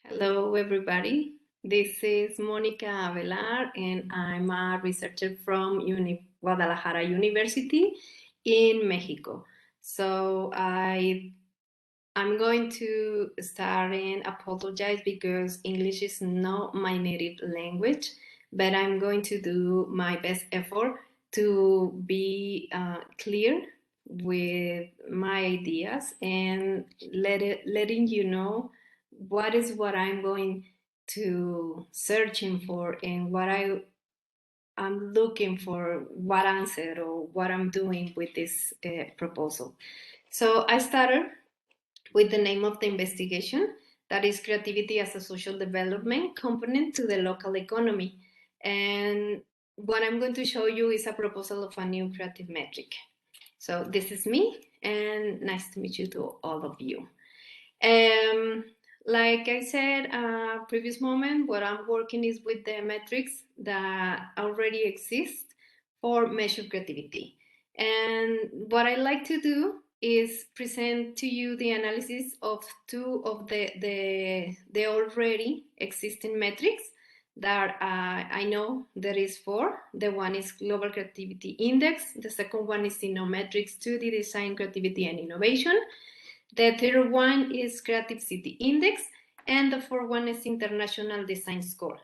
Hello, everybody. This is Monica Avelar, and I'm a researcher from Guadalajara University in Mexico. So I'm going to start and apologize because English is not my native language, but I'm going to do my best effort to be clear with my ideas and letting you know what I'm going to searching for and I'm looking for what answer or what I'm doing with this proposal. So I started with the name of the investigation, that is creativity as a social development component to the local economy. And what I'm going to show you is a proposal of a new creative metric. So this is me, and nice to meet you to all of you. Um, like I said, previous moment, what I'm working is with the metrics that already exist for measure creativity. And what I like to do is present to you the analysis of two of the already existing metrics that I know there is four. The one is Global Creativity Index. The second one is Innometrics 2D Design Creativity and Innovation. The third one is Creative City Index, and the fourth one is International Design Score.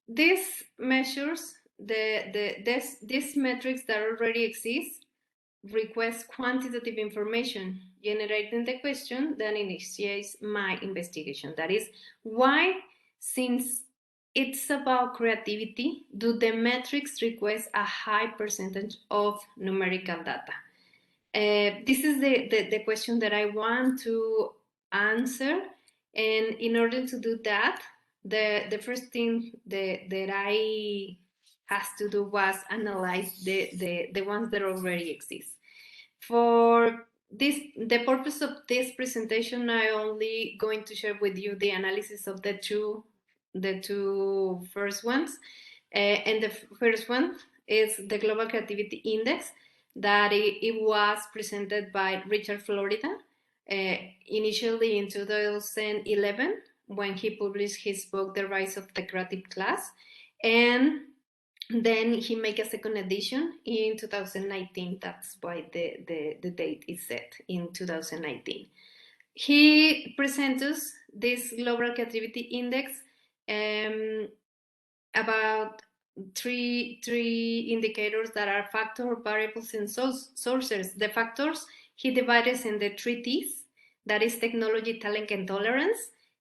These measures, these metrics that already exist, request quantitative information, generating the question that initiates my investigation. That is, why, since it's about creativity, do the metrics request a high percentage of numerical data? This is the question that I want to answer. And in order to do that, the first thing that I has to do was analyze the ones that already exist. For this, the purpose of this presentation, I only going to share with you the analysis of the two first ones. And the first one is the Global Creativity Index that it was presented by Richard Florida initially in 2011 when he published his book, The Rise of the Creative Class. And then he made a second edition in 2019. That's why the date is set in 2019. He presents us this Global Creativity Index about three indicators that are factor, variables, and sources. The factors he divides in the three T's, that is technology, talent, and tolerance.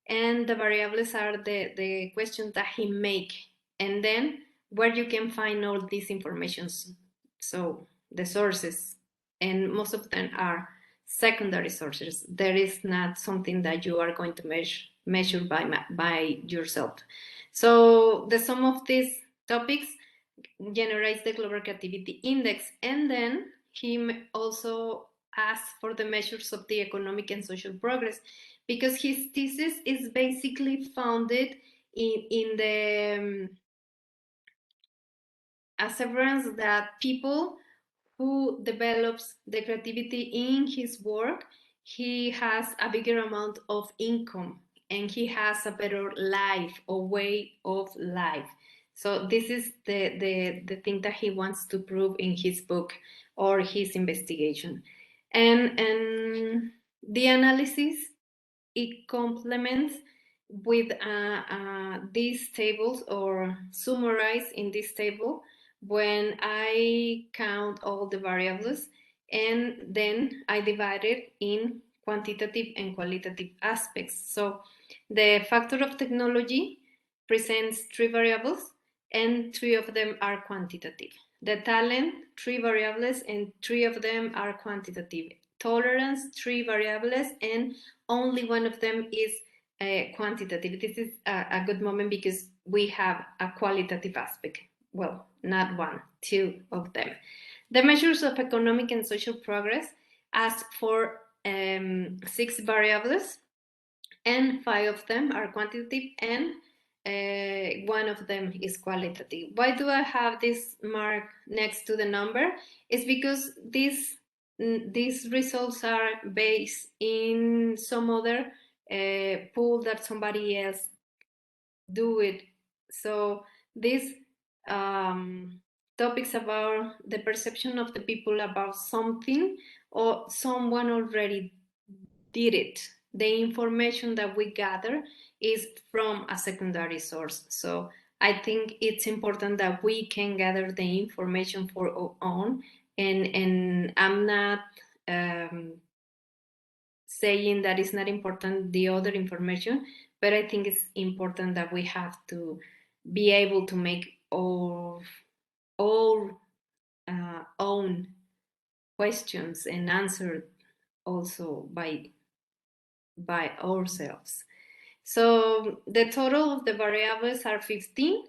And the variables are the questions that he make, and then where you can find all these informations. So the sources, and most of them are secondary sources. There is not something that you are going to measure by yourself. So the sum of these topics generates the Global Creativity Index, and then he also asks for the measures of the economic and social progress, because his thesis is basically founded in the assurance that people who develops the creativity in his work, he has a bigger amount of income and he has a better life or way of life. So this is the thing that he wants to prove in his book or his investigation. And the analysis, it complements with these tables, or summarize in this table when I count all the variables, and then I divide it in quantitative and qualitative aspects. So the factor of technology presents three variables, and three of them are quantitative. The talent, three variables, and three of them are quantitative. Tolerance, three variables, and only one of them is quantitative. This is a good moment because we have a qualitative aspect. Well, not one, two of them. The measures of economic and social progress ask for six variables, and five of them are quantitative, and one of them is qualitative. Why do I have this mark next to the number? It's because these results are based in some other pull that somebody else do it. So these topics about the perception of the people about something or someone already did it. The information that we gather is from a secondary source. So I think it's important that we can gather the information for our own. And I'm not saying that it's not important the other information, but I think it's important that we have to be able to make our own questions and answer also by ourselves. So the total of the variables are 15,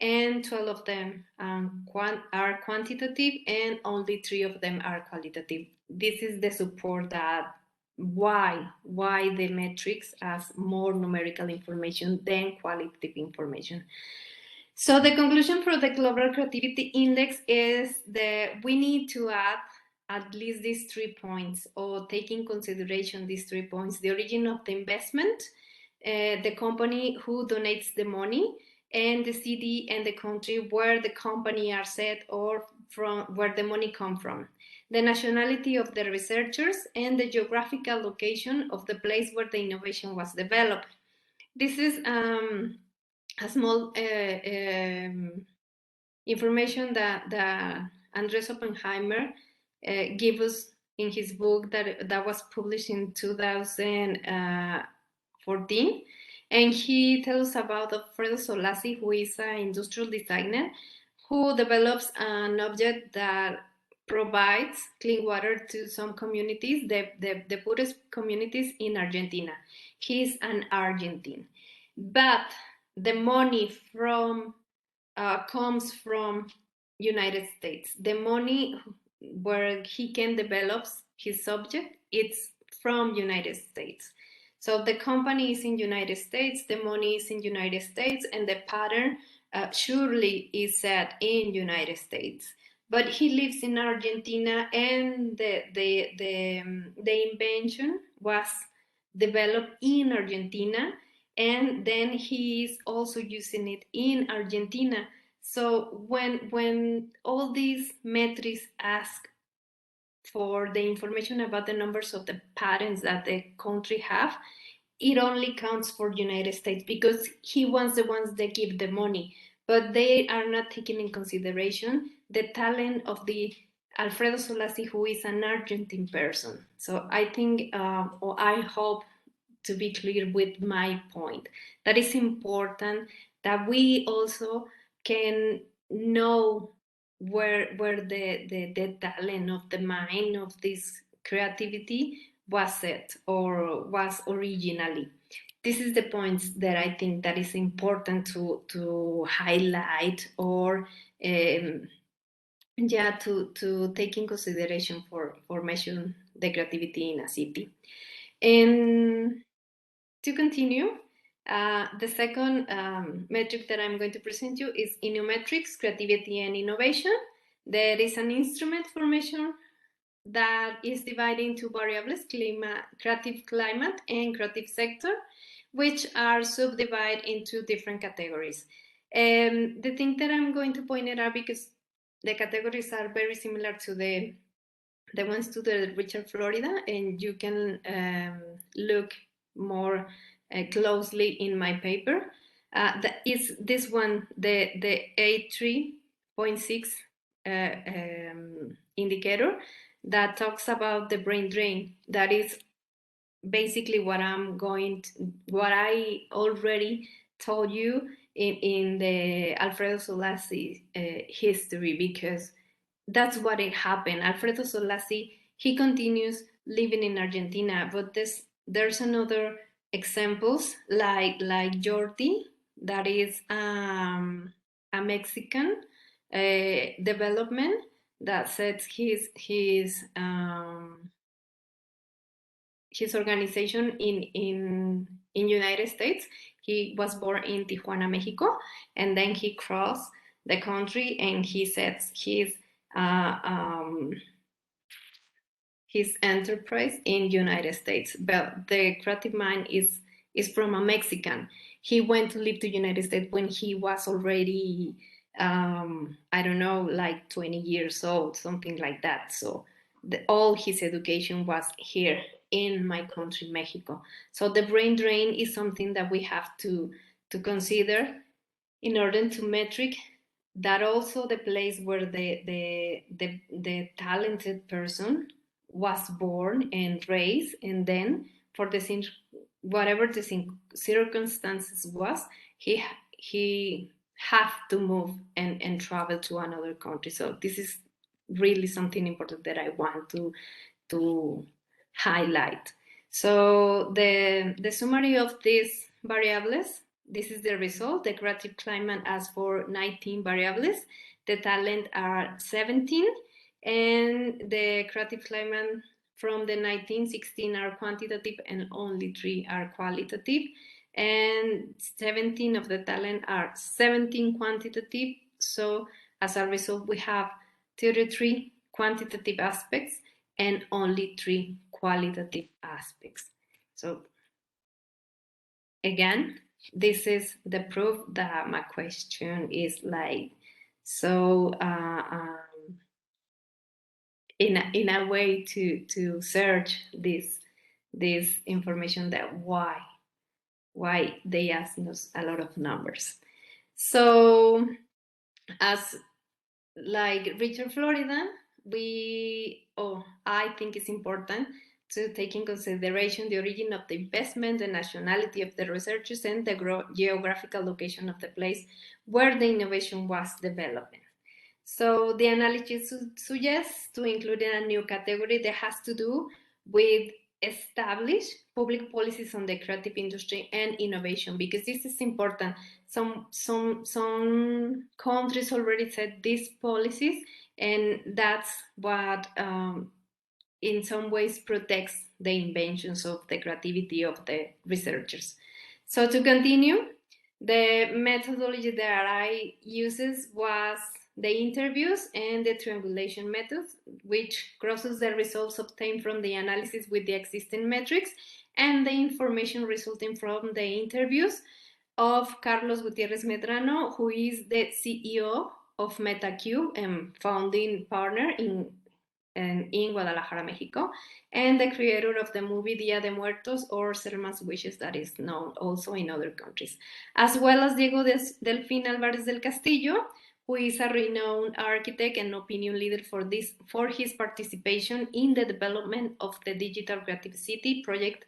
and 12 of them are quantitative and only 3 of them are qualitative. This is the support that why the metrics has more numerical information than qualitative information. So the conclusion for the Global Creativity Index is that we need to add at least these 3 points, or take in consideration these 3 points: the origin of the investment, the company who donates the money, and the city and the country where the company are set or from where the money come from, the nationality of the researchers, and the geographical location of the place where the innovation was developed. This is a small information that Andres Oppenheimer gave us in his book that was published in 2014. And he tells about Alfredo Solassi, who is an industrial designer who develops an object that provides clean water to some communities, the poorest communities in Argentina. He's an Argentine. But the money from comes from United States. The money where he can develop his subject, it's from United States. So the company is in United States, the money is in United States, and the pattern surely is set in United States. But he lives in Argentina, and the invention was developed in Argentina, and then he is also using it in Argentina. So when all these metrics ask for the information about the numbers of the patents that the country have, it only counts for United States because he wants the ones that give the money, but they are not taking in consideration the talent of the Alfredo Solassi, who is an Argentine person. So I think, or I hope to be clear with my point, that is important that we also can know where the talent of the mind of this creativity was set or was originally. This is the points that I think that is important to highlight, or to take in consideration for measuring the creativity in a city. And to continue, the second metric that I'm going to present you is Innometrics, Creativity and Innovation. There is an instrument for measure that is divided into variables: creative climate and creative sector, which are subdivided into different categories. The thing that I'm going to point it out, because the categories are very similar to the ones to the Richard Florida, and you can look more closely in my paper. Is this one, the A3.6 indicator that talks about the brain drain. That is basically what I already told you in the Alfredo Solassi history, because that's what it happened. Alfredo Solassi, he continues living in Argentina, but there's another examples like Jordi, that is a Mexican development that sets his organization in United States. He was born in Tijuana, Mexico, and then he crossed the country and he sets his his enterprise in United States. But the creative mind is from a Mexican. He went to live to United States when he was already I don't know, like 20 years old, something like that. So all his education was here in my country, Mexico. So the brain drain is something that we have to consider in order to metric that also the place where the talented person was born and raised, and then for the whatever the circumstances was, he have to move and travel to another country. So this is really something important that I want to highlight. So the summary of these variables, this is the result. The creative climate asks for 19 variables. The talent are 17. And the creative climate from the 1916 are quantitative and only 3 are qualitative. And 17 of the talent are 17 quantitative. So as a result, we have 33 quantitative aspects and only 3 qualitative aspects. So again, this is the proof that my question is like so in a way to search this information, that why they ask us a lot of numbers. So as like Richard Florida, I think it's important to take in consideration the origin of the investment, the nationality of the researchers, and the geographical location of the place where the innovation was developed. So the analysis suggests to include in a new category that has to do with establish public policies on the creative industry and innovation, because this is important. Some countries already set these policies, and that's what in some ways protects the inventions of the creativity of the researchers. So to continue, the methodology that I uses was the interviews and the triangulation methods, which crosses the results obtained from the analysis with the existing metrics and the information resulting from the interviews of Carlos Gutierrez Medrano, who is the CEO of MetaCube and founding partner in Guadalajara, Mexico, and the creator of the movie Dia de Muertos, or Selma's Wishes, that is known also in other countries, as well as Diego Delfín Álvarez del Castillo, who is a renowned architect and opinion leader for his participation in the development of the Digital Creative City project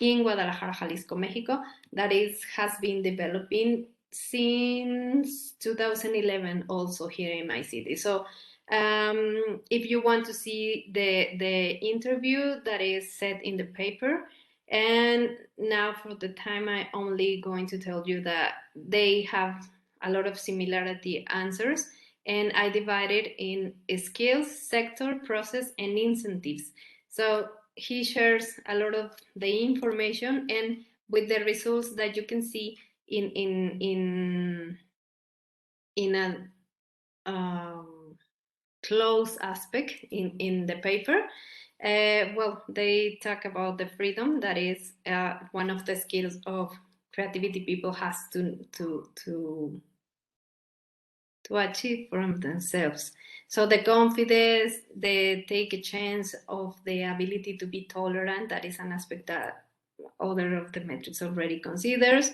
in Guadalajara, Jalisco, Mexico, that has been developing since 2011 also here in my city. So if you want to see the interview that is set in the paper, and now for the time I'm only going to tell you that they have a lot of similarity answers, and I divided in skills, sector, process, and incentives. So he shares a lot of the information, and with the results that you can see in a close aspect in the paper. Well, they talk about the freedom that is one of the skills of creativity people has to achieve from themselves. So the confidence, they take a chance of the ability to be tolerant, that is an aspect that other of the metrics already considers.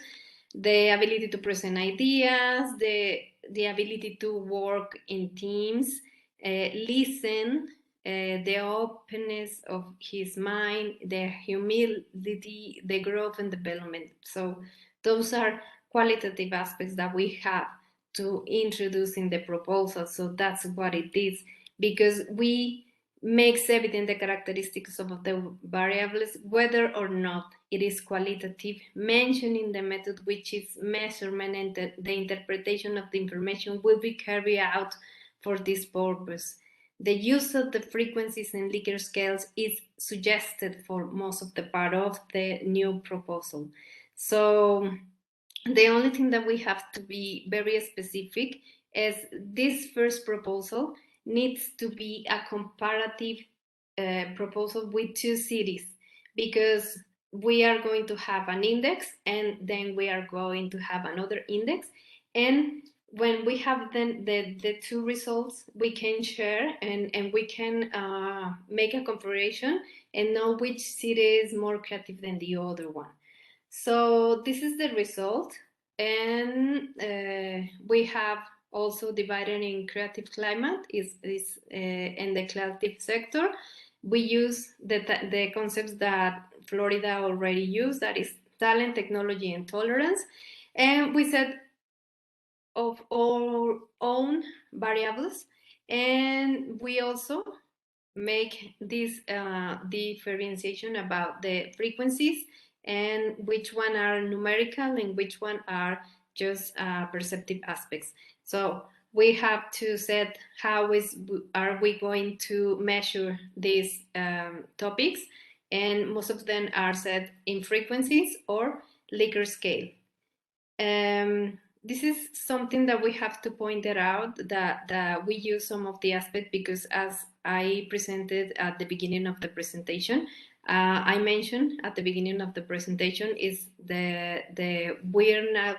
The ability to present ideas, the ability to work in teams, listen, the openness of his mind, the humility, the growth and development. So those are qualitative aspects that we have to introduce in the proposal. So that's what it is, because we makes evident the characteristics of the variables, whether or not it is qualitative, mentioning the method which is measurement, and the interpretation of the information will be carried out for this purpose. The use of the frequencies and Likert scales is suggested for most of the part of the new proposal. So the only thing that we have to be very specific is this first proposal needs to be a comparative proposal with 2 cities, because we are going to have an index and then we are going to have another index. And when we have then the 2 results, we can share and we can make a comparison and know which city is more creative than the other one. So this is the result. And we have also divided in creative climate in the creative sector. We use the concepts that Florida already used, that is talent, technology, and tolerance. And we set of our own variables, and we also make this differentiation about the frequencies and which one are numerical and which one are just perceptive aspects. So we have to set how are we going to measure these topics, and most of them are set in frequencies or Likert scale. This is something that we have to point it out, that we use some of the aspects because, as I presented at the beginning of the presentation, I mentioned at the beginning of the presentation is we're not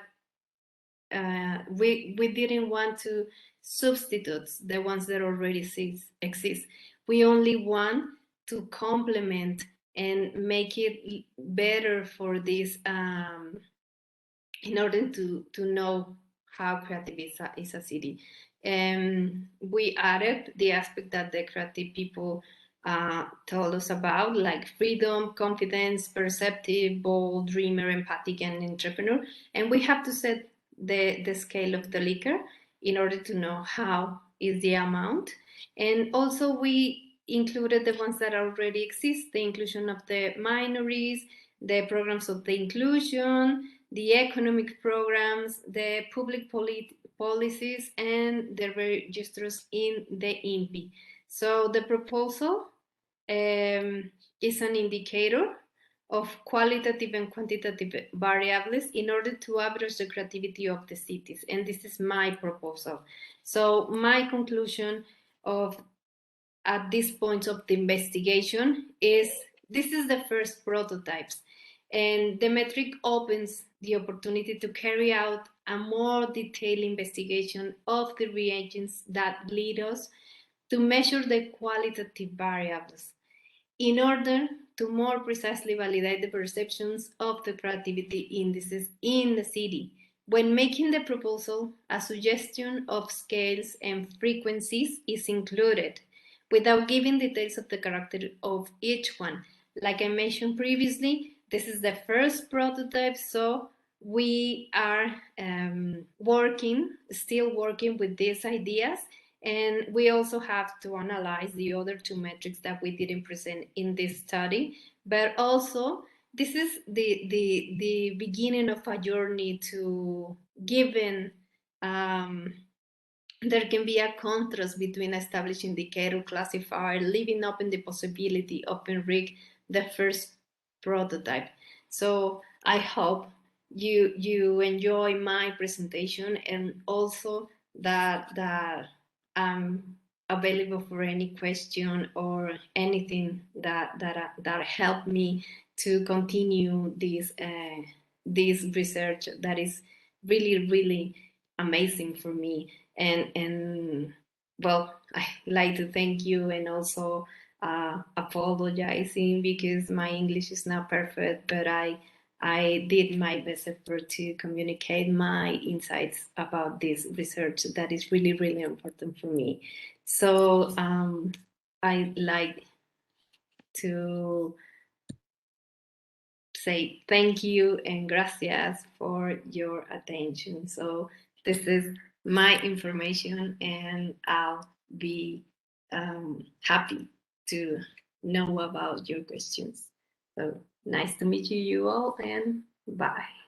we didn't want to substitute the ones that already exist. We only want to complement and make it better for this. In order to know how creative is a city. We added the aspect that the creative people told us about, like freedom, confidence, perceptive, bold, dreamer, empathic, and entrepreneur. And we have to set the scale of the Likert in order to know how is the amount. And also we included the ones that already exist, the inclusion of the minorities, the programs of the inclusion, the economic programs, the public policies, and the registers in the INPI. So the proposal is an indicator of qualitative and quantitative variables in order to average the creativity of the cities. And this is my proposal. So my conclusion at this point of the investigation is this is the first prototypes. And the metric opens the opportunity to carry out a more detailed investigation of the reagents that lead us to measure the qualitative variables in order to more precisely validate the perceptions of the creativity indices in the city. When making the proposal, a suggestion of scales and frequencies is included without giving details of the character of each one. Like I mentioned previously, this is the first prototype, so we are still working with these ideas, and we also have to analyze the other 2 metrics that we didn't present in this study. But also, this is the beginning of a journey to given there can be a contrast between establishing the Likert classifier, leaving open the possibility of Enrique, the first prototype. So I hope you enjoy my presentation, and also that I'm available for any question or anything that helped me to continue this research that is really amazing for me. And well, I like to thank you, and also apologizing because my English is not perfect, but I did my best effort to communicate my insights about this research that is really important for me. So I'd like to say thank you and gracias for your attention. So this is my information, and I'll be happy to know about your questions. So nice to meet you all, and bye.